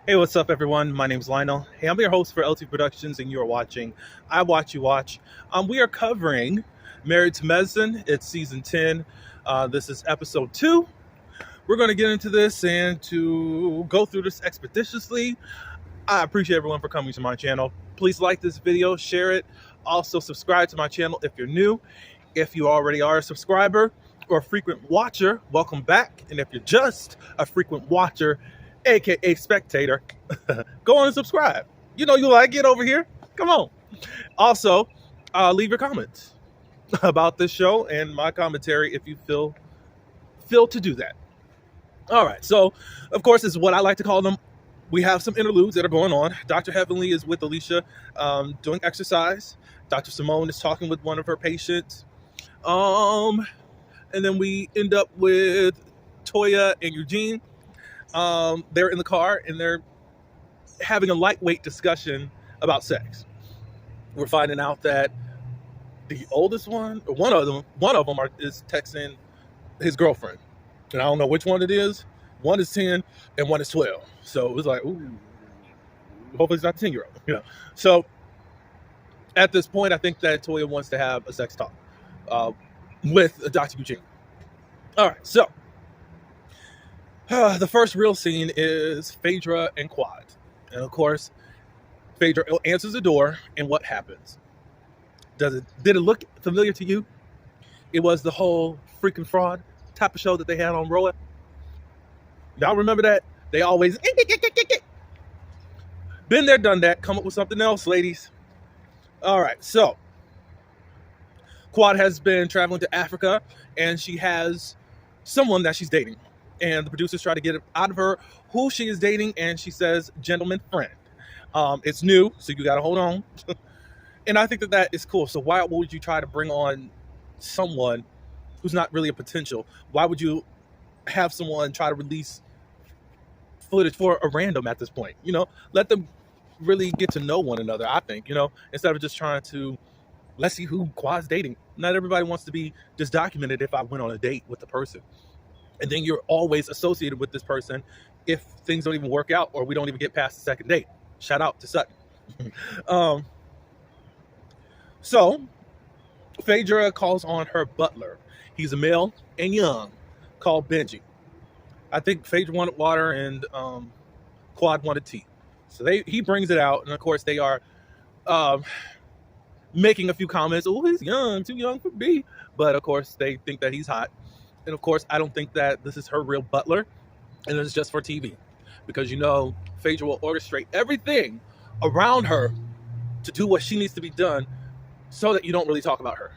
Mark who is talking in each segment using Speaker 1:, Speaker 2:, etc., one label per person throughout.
Speaker 1: Hey, what's up, everyone? My name's Lionel. Hey, I'm your host for LT Productions, and you are watching I Watch You Watch. We are covering Married to Medicine. It's season 10. This is episode 2. We're going to get into this and to go through this expeditiously. I appreciate everyone for coming to my channel. Please like this video, share it. Also, subscribe to my channel if you're new. If you already are a subscriber or a frequent watcher, welcome back. And if you're just a frequent watcher, aka spectator, go on and subscribe. You know you like it over here. Come on. Also, leave your comments about this show and my commentary if you feel to do that. All right. So, of course, is what I like to call them. We have some interludes that are going on. Dr. Heavenly is with Alicia doing exercise. Dr. Simone is talking with one of her patients. And then we end up with Toya and Eugene. They're in the car and they're having a lightweight discussion about sex. We're finding out that the oldest one, or one of them is texting his girlfriend. And I don't know which one it is. One is 10 and one is 12. So it was like, ooh, hopefully it's not the 10-year-old. You know. So at this point, I think that Toya wants to have a sex talk with Dr. Eugene. All right, so the first real scene is Phaedra and Quad. And of course, Phaedra answers the door, and what happens? Did it look familiar to you? It was the whole freaking fraud type of show that they had on Roa. Y'all remember that? They always been there, done that. Come up with something else, ladies. All right, so Quad has been traveling to Africa, and she has someone that she's dating. And the producers try to get out of her who she is dating, and she says, gentleman friend. It's new, so you got to hold on. And I think that is cool. So why would you try to bring on someone who's not really a potential? Why would you have someone try to release footage for a random at this point? You know, let them really get to know one another, I think, you know, instead of just trying to, let's see who Quad's dating. Not everybody wants to be just documented if I went on a date with the person. And then you're always associated with this person if things don't even work out or we don't even get past the second date. Shout out to Sutton. So Phaedra calls on her butler. He's a male and young, called Benji. I think Phaedra wanted water and Quad wanted tea. So he brings it out, and of course they are making a few comments. Oh, he's young, too young for me. But of course they think that he's hot. And of course, I don't think that this is her real butler, and it's just for TV. Because, you know, Phaedra will orchestrate everything around her to do what she needs to be done so that you don't really talk about her.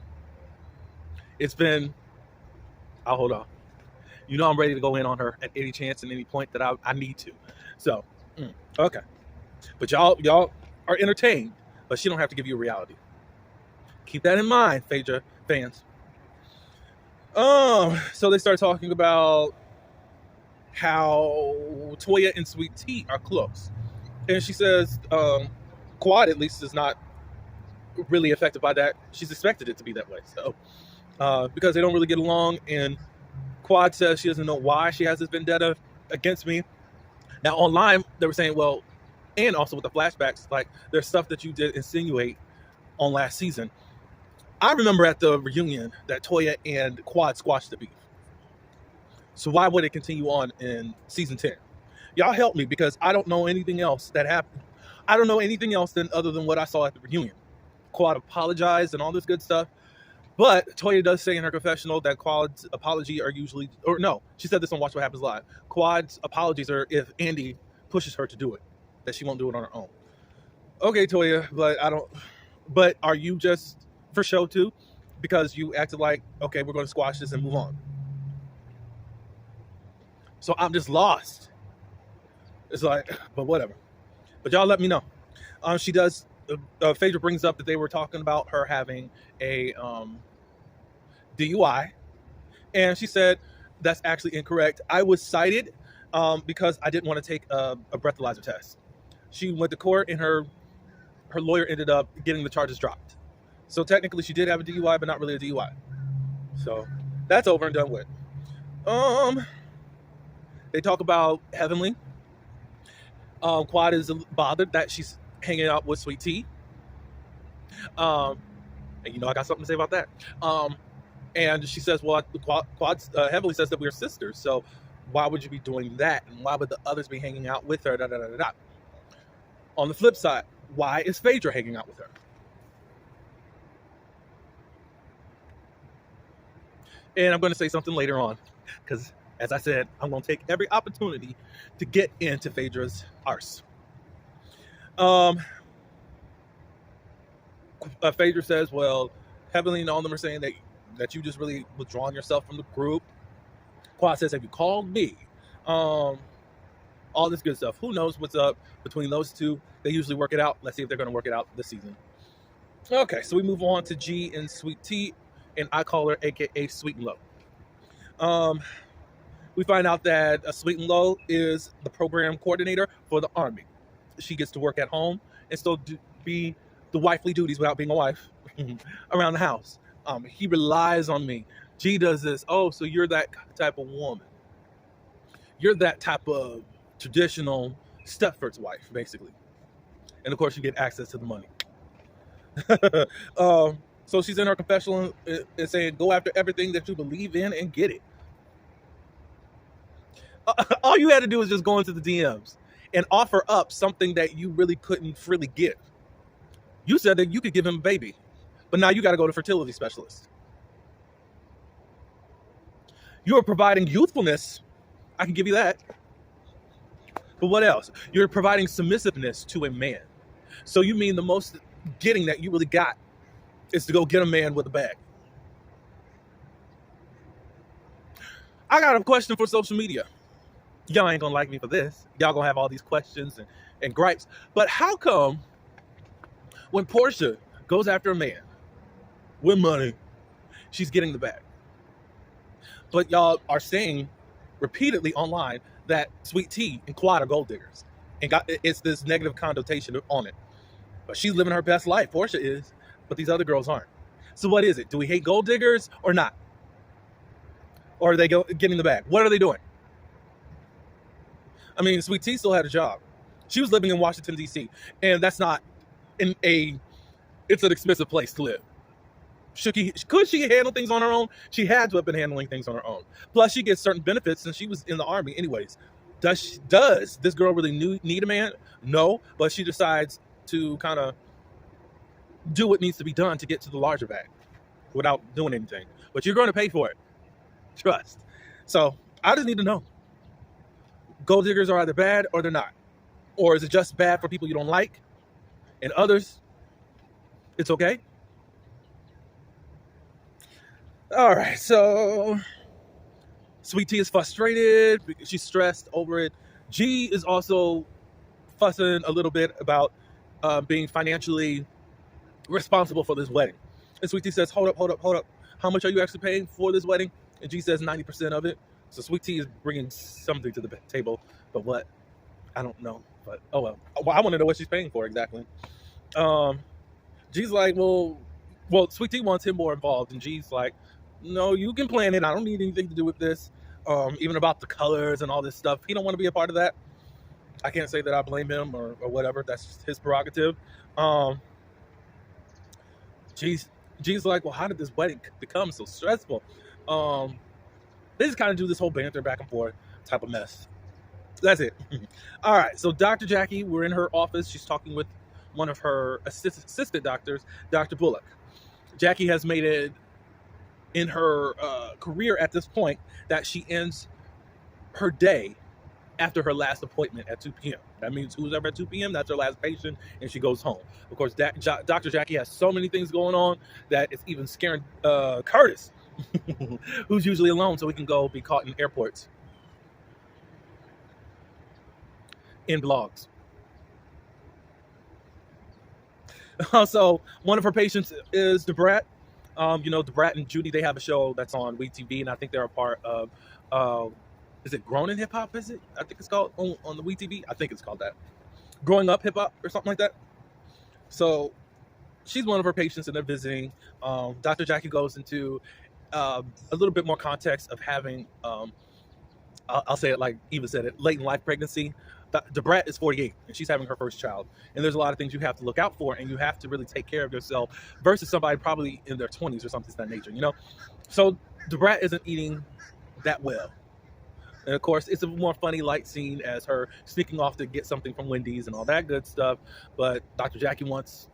Speaker 1: It's been, I'll hold on. You know I'm ready to go in on her at any chance and any point that I need to. So, okay. But y'all are entertained, but she don't have to give you a reality. Keep that in mind, Phaedra fans. So they start talking about how Toya and Sweet Tea are close. And she says Quad at least is not really affected by that. She's expected it to be that way. So because they don't really get along, and Quad says she doesn't know why she has this vendetta against me. Now online they were saying, well, and also with the flashbacks, like there's stuff that you did insinuate on last season. I remember at the reunion that Toya and Quad squashed the beef. So why would it continue on in season 10? Y'all help me, because I don't know anything else that happened. I don't know anything else other than what I saw at the reunion. Quad apologized and all this good stuff. But Toya does say in her confessional that Quad's apology are usually, or no, she said this on Watch What Happens Live. Quad's apologies are if Andy pushes her to do it, that she won't do it on her own. Okay, Toya, but are you just for show too? Because you acted like, okay, we're going to squash this and move on. So I'm just lost. It's like, but whatever. But y'all let me know. She does, Phaedra brings up that they were talking about her having a DUI. And she said, that's actually incorrect. I was cited because I didn't want to take a breathalyzer test. She went to court and her lawyer ended up getting the charges dropped. So technically she did have a DUI, but not really a DUI. So that's over and done with. They talk about Heavenly. Quad is bothered that she's hanging out with Sweet Tea. Um, and I got something to say about that. And she says, well, Quad heavily says that we're sisters, so why would you be doing that? And why would the others be hanging out with her? Da, da, da, da, da. On the flip side, why is Phaedra hanging out with her? And I'm going to say something later on, because as I said, I'm going to take every opportunity to get into Phaedra's arse. Phaedra says, well, Heavenly and all of them are saying that you just really withdrawn yourself from the group. Quad says, have you called me? All this good stuff. Who knows what's up between those two? They usually work it out. Let's see if they're going to work it out this season. Okay, so we move on to G and Sweet Tea, and I call her AKA Sweet and Low. We find out that Sweet and Low is the program coordinator for the Army. She gets to work at home and still be the wifely duties without being a wife around the house. He relies on me. G does this. Oh, so you're that type of woman. You're that type of traditional Stepford's wife, basically. And of course, you get access to the money. So she's in her confessional and saying, go after everything that you believe in and get it. All you had to do is just go into the DMs and offer up something that you really couldn't freely give. You said that you could give him a baby, but now you got to go to fertility specialist. You are providing youthfulness. I can give you that. But what else? You're providing submissiveness to a man. So you mean the most getting that you really got is to go get a man with a bag. I got a question for social media. Y'all ain't gonna like me for this. Y'all gonna have all these questions and gripes. But how come when Portia goes after a man with money, she's getting the bag? But y'all are saying repeatedly online that Sweet Tea and Quad are gold diggers. And it's this negative connotation on it. But she's living her best life. Portia is, but these other girls aren't. So what is it? Do we hate gold diggers or not? Or are they getting the bag? What are they doing? I mean, Sweet Tea still had a job. She was living in Washington, D.C. And that's not it's an expensive place to live. Could she handle things on her own? She had to have been handling things on her own. Plus, she gets certain benefits since she was in the Army anyways. Does this girl really need a man? No, but she decides to kind of do what needs to be done to get to the larger bag without doing anything. But you're going to pay for it. Trust. So I just need to know. Gold diggers are either bad or they're not. Or is it just bad for people you don't like? And others, it's okay? All right, so Sweet Tea is frustrated. She's stressed over it. G is also fussing a little bit about being financially responsible for this wedding. And Sweet Tea says, hold up. How much are you actually paying for this wedding? And G says 90% of it. So Sweet Tea is bringing something to the table. But what? I don't know. But oh well. I want to know what she's paying for exactly. G's like, well, Sweet Tea wants him more involved. And G's like, no, you can plan it. I don't need anything to do with this. Even about the colors and all this stuff. He don't want to be a part of that. I can't say that I blame him or whatever. That's his prerogative. G's like, well, how did this wedding become so stressful? They just kind of do this whole banter back and forth type of mess. That's it. All right. So Dr. Jackie, we're in her office. She's talking with one of her assistant doctors, Dr. Bullock. Jackie has made it in her career at this point that she ends her day after her last appointment at 2 p.m. That means who's ever at 2 p.m., that's her last patient, and she goes home. Of course, Dr. Jackie has so many things going on that it's even scaring Curtis, who's usually alone, so he can go be caught in airports, in blogs. Also, one of her patients is Debrat. Debrat and Judy, they have a show that's on WeTV, and I think they're a part of, is it Grown in Hip Hop, is it? I think it's called, on the WeTV. I think it's called that. Growing Up Hip Hop or something like that. So she's one of her patients, and they're visiting. Dr. Jackie goes into a little bit more context of having, I'll say it like Eva said it, late in life pregnancy. Debrat is 48 and she's having her first child. And there's a lot of things you have to look out for, and you have to really take care of yourself versus somebody probably in their 20s or something of that nature, you know? So Debrat isn't eating that well. And of course, it's a more funny, light scene as her sneaking off to get something from Wendy's and all that good stuff. But Dr. Jackie wants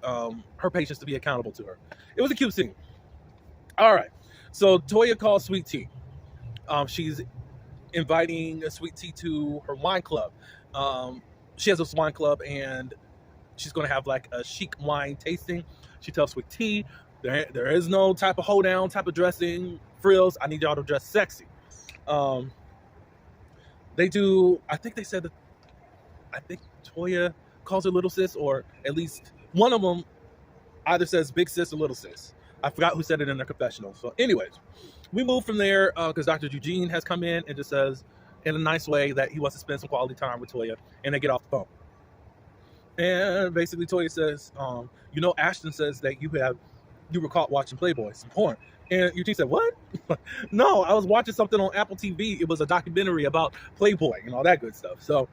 Speaker 1: her patients to be accountable to her. It was a cute scene. All right. So Toya calls Sweet Tea. She's inviting Sweet Tea to her wine club. She has this wine club, and she's going to have like a chic wine tasting. She tells Sweet Tea, there is no type of hold down, type of dressing, frills. I need y'all to dress sexy. They do, I think they said that, I think Toya calls her little sis, or at least one of them either says big sis or little sis. I forgot who said it in their confessional. So anyways, we move from there because Dr. Eugene has come in and just says in a nice way that he wants to spend some quality time with Toya, and they get off the phone. And basically Toya says, you know, Ashton says that you were caught watching Playboy, some porn. And Eugene said, what? No, I was watching something on Apple TV. It was a documentary about Playboy and all that good stuff. So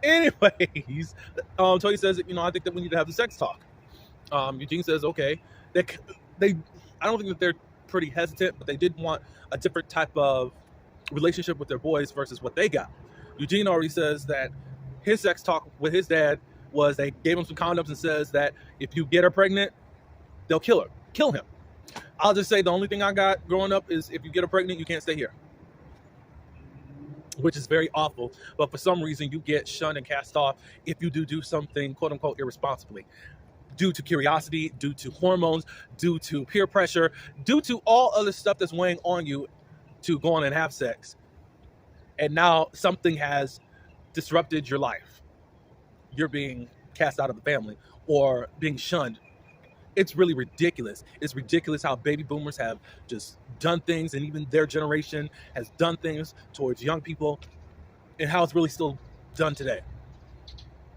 Speaker 1: anyways, Toya says, you know, I think that we need to have the sex talk. Eugene says, okay. I don't think that they're pretty hesitant, but they did want a different type of relationship with their boys versus what they got. Eugene already says that his sex talk with his dad was they gave him some condoms and says that if you get her pregnant, they'll kill him. I'll just say the only thing I got growing up is if you get her pregnant, you can't stay here, which is very awful. But for some reason, you get shunned and cast off if you do something, quote unquote, irresponsibly, due to curiosity, due to hormones, due to peer pressure, due to all other stuff that's weighing on you to go on and have sex. And now something has disrupted your life. You're being cast out of the family or being shunned. It's really ridiculous. It's ridiculous how baby boomers have just done things, and even their generation has done things towards young people, and how it's really still done today.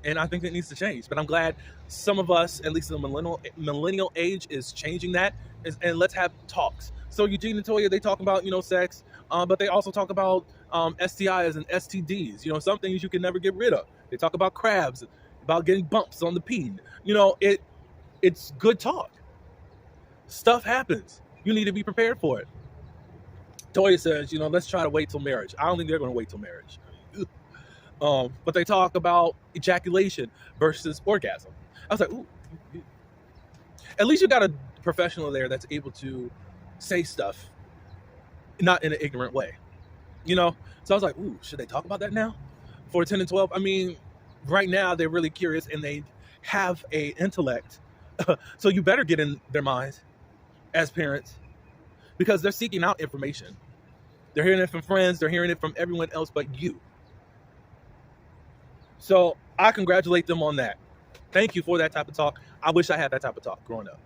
Speaker 1: And I think it needs to change. But I'm glad some of us, at least in the millennial age, is changing that. And let's have talks. So Eugene and Toya, they talk about, you know, sex, but they also talk about STIs and STDs. You know, some things you can never get rid of. They talk about crabs, about getting bumps on the peen. You know, it's good talk. Stuff happens. You need to be prepared for it. Toya says, you know, let's try to wait till marriage. I don't think they're going to wait till marriage. But they talk about ejaculation versus orgasm. I was like, ooh. At least you got a professional there that's able to say stuff, not in an ignorant way. You know? So I was like, ooh, should they talk about that now? For 10 and 12? I mean, right now they're really curious and they have a intellect. So you better get in their minds as parents, because they're seeking out information. They're hearing it from friends. They're hearing it from everyone else but you. So I congratulate them on that. Thank you for that type of talk. I wish I had that type of talk growing up.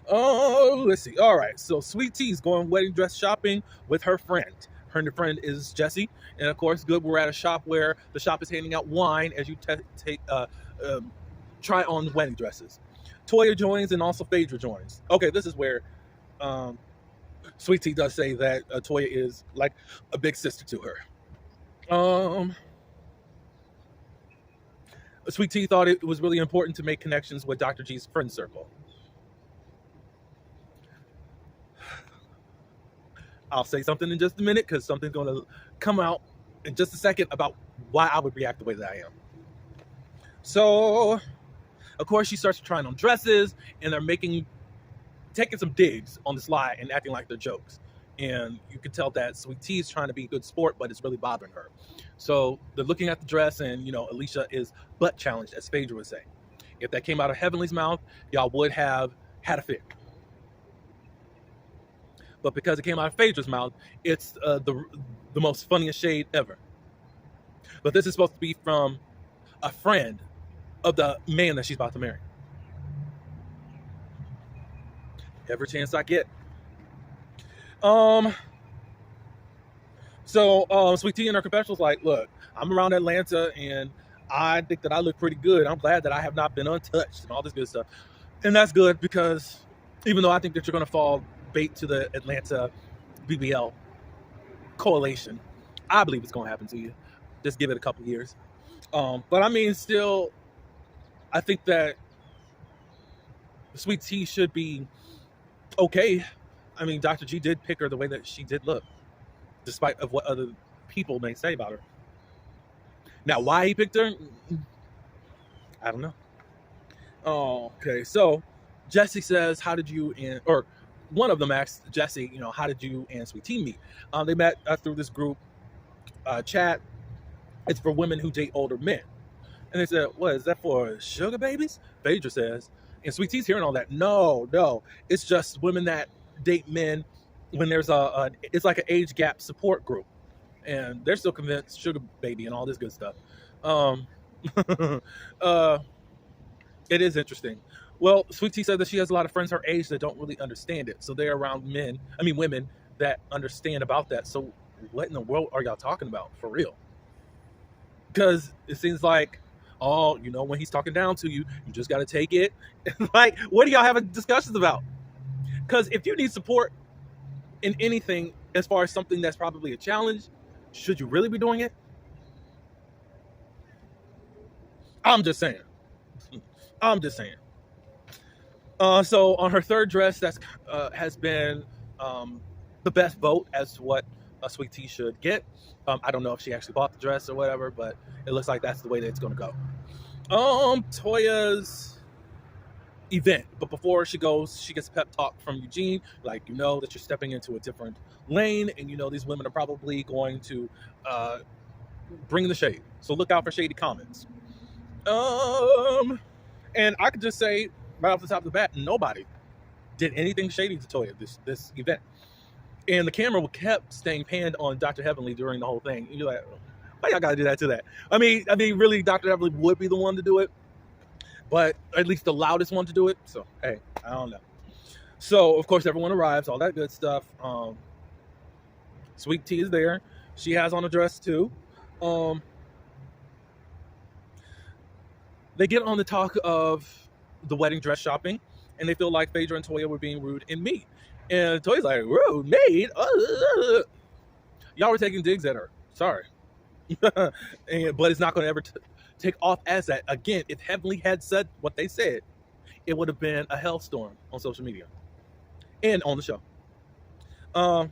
Speaker 1: Oh, let's see. All right. So Sweet Tea's going wedding dress shopping with her friend. Her friend is Jessie. And of course, good. We're at a shop where the shop is handing out wine as you try on the wedding dresses. Toya joins and also Phaedra joins. Okay, this is where Sweet Tea does say that Toya is like a big sister to her. Sweet Tea thought it was really important to make connections with Dr. G's friend circle. I'll say something in just a minute because something's going to come out in just a second about why I would react the way that I am. So, of course, she starts trying on dresses, and they're taking some digs on the sly and acting like they're jokes. And you can tell that Sweet Tea is trying to be a good sport, but it's really bothering her. So they're looking at the dress, and, you know, Alicia is butt challenged, as Phaedra would say. If that came out of Heavenly's mouth, y'all would have had a fit. But because it came out of Phaedra's mouth, it's the most funniest shade ever. But this is supposed to be from a friend of the man that she's about to marry. Every chance I get. So Sweet Tea in her confessional's like, look, I'm around Atlanta and I think that I look pretty good. I'm glad that I have not been untouched and all this good stuff. And that's good, because even though I think that you're going to fall bait to the Atlanta BBL coalition, I believe it's going to happen to you. Just give it a couple years. But I mean, still, I think that Sweet Tea should be okay. I mean, Dr. G did pick her the way that she did look, despite of what other people may say about her. Now, why he picked her, I don't know. Oh, okay. So Jesse says, "How did you and or one of them asked Jesse, how did you and Sweet Tea meet?" They met through this group chat. It's for women who date older men. And they said, "What is that for? Sugar babies?" Phaedra says, and Sweet Tea's hearing all that. No, it's just women that date men when there's it's like an age gap support group, and they're still convinced sugar baby and all this good stuff. It is interesting. Well, Sweet Tea said that she has a lot of friends her age that don't really understand it, so they're around women that understand about that. So what in the world are y'all talking about for real? Because it seems like, when he's talking down to you, you just got to take it. Like, what are y'all having discussions about? Because if you need support in anything, as far as something that's probably a challenge, should you really be doing it? I'm just saying. So on her third dress, that's has been the best vote as to what a Sweet Tea should get. I don't know if she actually bought the dress or whatever, but it looks like that's the way that it's going to go. Toya's event, but before she goes, she gets a pep talk from Eugene, like, that you're stepping into a different lane, and these women are probably going to bring the shade. So look out for shady comments. And I could just say right off the top of the bat, nobody did anything shady to Toya this event. And the camera kept staying panned on Dr. Heavenly during the whole thing. And you're like, why y'all gotta do that to that? I mean, really, Dr. Heavenly would be the one to do it, but at least the loudest one to do it. So, hey, I don't know. So, of course, everyone arrives, all that good stuff. Sweet Tea is there. She has on a dress, too. They get on the talk of the wedding dress shopping, and they feel like Phaedra and Toya were being rude and mean. And Toya's like, rude, mean? Y'all were taking digs at her. Sorry. But it's not going to ever take off as that. Again, if Heavenly had said what they said, it would have been a hellstorm on social media and on the show. But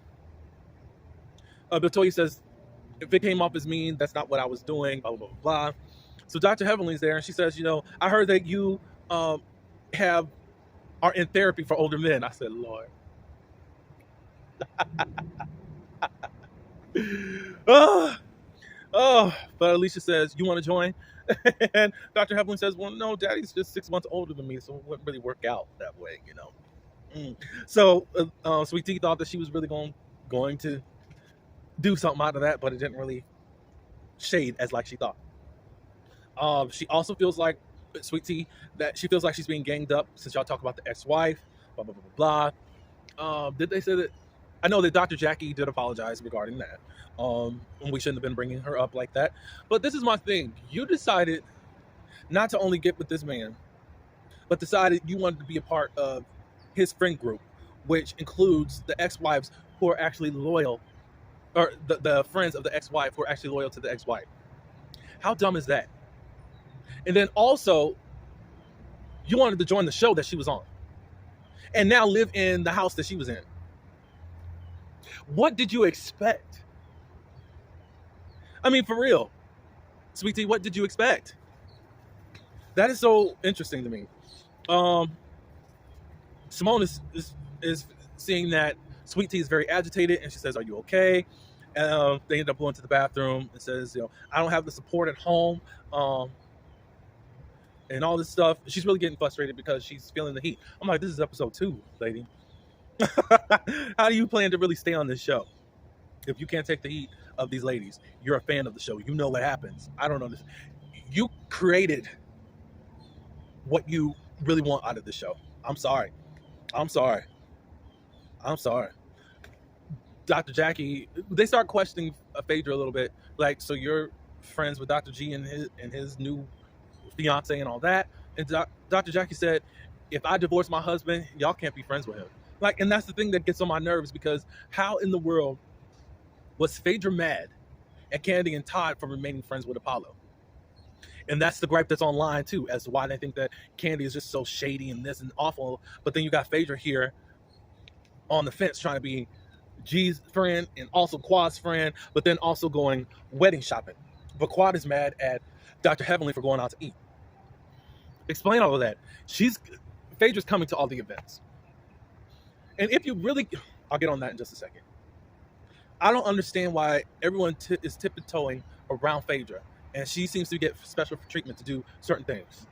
Speaker 1: Toya says, if it came off as mean, that's not what I was doing, blah, blah, blah, blah. So Dr. Heavenly's there, and she says, I heard that you are in therapy for older men. I said, Lord. But Alicia says, you want to join? And Dr. Heavenly says, well, no, Daddy's just 6 months older than me, so it wouldn't really work out that way, So Sweet Tea thought that she was really going to do something out of that, but it didn't really shade as like she thought. She also feels like, Sweet Tea, that she feels like she's being ganged up since y'all talk about the ex-wife, blah, blah, blah, blah. Did they say that? I know that Dr. Jackie did apologize regarding that. And we shouldn't have been bringing her up like that. But this is my thing. You decided not to only get with this man, but decided you wanted to be a part of his friend group, which includes the ex-wives who are actually loyal, or the friends of the ex-wife who are actually loyal to the ex-wife. How dumb is that? And then also, you wanted to join the show that she was on and now live in the house that she was in. What did you expect? I mean, for real. Sweet Tea, what did you expect? That is so interesting to me. Simone is seeing that Sweet Tea is very agitated, and she says, are you okay? And they end up going to the bathroom and says, I don't have the support at home. And all this stuff. She's really getting frustrated because she's feeling the heat. I'm like, this is episode 2, lady. How do you plan to really stay on this show if you can't take the heat of these ladies? You're a fan of the show. You know what happens. I don't know this. You created what you really want out of the show. I'm sorry. Dr. Jackie, they start questioning Phaedra a little bit. Like, so you're friends with Dr. G and his new fiance and all that. And Dr. Jackie said, if I divorce my husband, y'all can't be friends with him. Like, and that's the thing that gets on my nerves, because how in the world was Phaedra mad and Candy and Todd for remaining friends with Apollo. And that's the gripe that's online too, as to why they think that Candy is just so shady and this and awful. But then you got Phaedra here on the fence trying to be G's friend and also Quad's friend, but then also going wedding shopping. But Quad is mad at Dr. Heavenly for going out to eat. Explain all of that. Phaedra's coming to all the events. And if you really, I'll get on that in just a second. I don't understand why everyone is tiptoeing around Phaedra, and she seems to get special treatment to do certain things.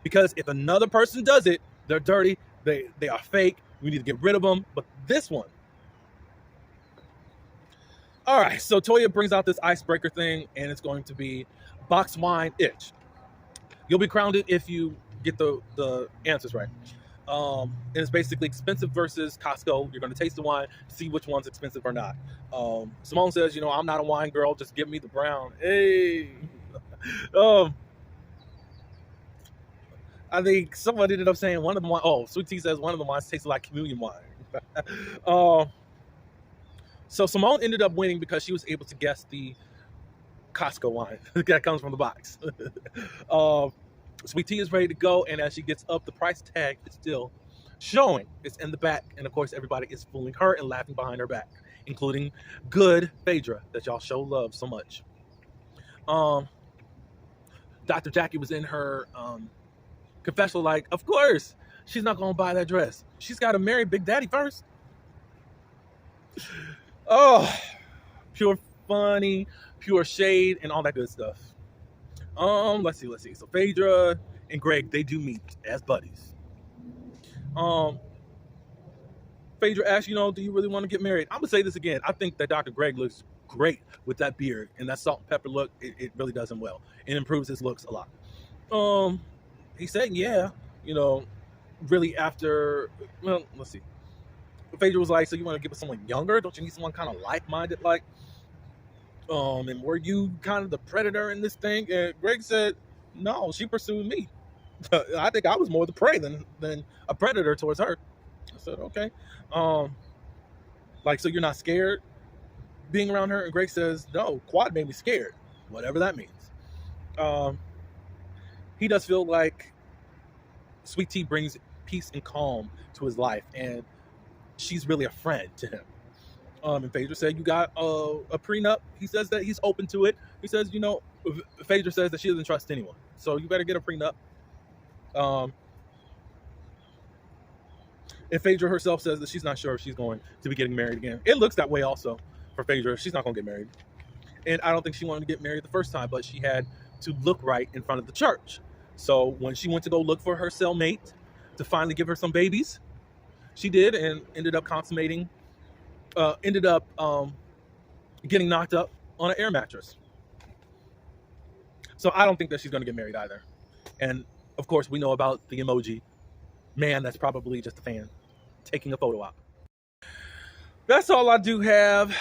Speaker 1: Because if another person does it, they're dirty, they are fake, we need to get rid of them. But this one. All right, so Toya brings out this icebreaker thing, and it's going to be box wine itch. You'll be crowned if you get the answers right. And it's basically expensive versus Costco. You're going to taste the wine, see which one's expensive or not. Simone says, I'm not a wine girl. Just give me the brown. Hey. I think someone ended up saying one of the wine. Oh, Sweet Tea says one of the wines tastes like communion wine. So Simone ended up winning because she was able to guess the Costco wine that comes from the box. Sweet Tea is ready to go, and as she gets up, the price tag is still showing. It's in the back, and of course, everybody is fooling her and laughing behind her back, including good Phaedra that y'all show love so much. Dr. Jackie was in her confessional like, of course, she's not going to buy that dress. She's got to marry Big Daddy first. Oh, pure funny, pure shade, and all that good stuff. Let's see. So Phaedra and Greg, they do meet as buddies. Phaedra asks, do you really want to get married? I'm gonna say this again. I think that Dr. Greg looks great with that beard and that salt and pepper look. It really does him well. It improves his looks a lot. He said, yeah, really after, well, let's see. Phaedra was like, so you want to get with someone younger? Don't you need someone kind of like-minded? Like, and were you kind of the predator in this thing? And Greg said, no, she pursued me. I think I was more the prey than a predator towards her. I said, okay. So you're not scared being around her? And Greg says, no, Quad made me scared, whatever that means. He does feel like Sweet Tea brings peace and calm to his life, and she's really a friend to him. And Phaedra said, you got a prenup? He says that he's open to it. He says, Phaedra says that she doesn't trust anyone. So you better get a prenup. And Phaedra herself says that she's not sure if she's going to be getting married again. It looks that way also for Phaedra. She's not going to get married. And I don't think she wanted to get married the first time, but she had to look right in front of the church. So when she went to go look for her cellmate to finally give her some babies, she did, and ended up getting knocked up on an air mattress. So I don't think that she's going to get married either. And of course, we know about the emoji man that's probably just a fan taking a photo op. That's all I do have.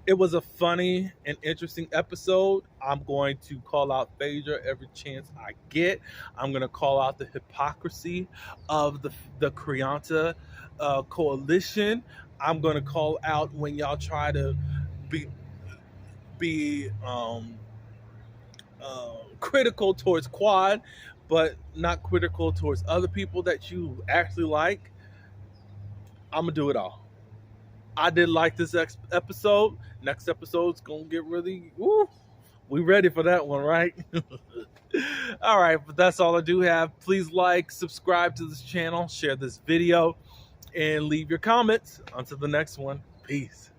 Speaker 1: It was a funny and interesting episode. I'm going to call out Phaedra every chance I get. I'm going to call out the hypocrisy of the Krianta coalition. I'm going to call out when y'all try to be critical towards Quad, but not critical towards other people that you actually like. I'm going to do it all. I did like this episode. Next episode's going to get really, we ready for that one, right? All right, but that's all I do have. Please like, subscribe to this channel, share this video, and leave your comments. Until the next one, peace.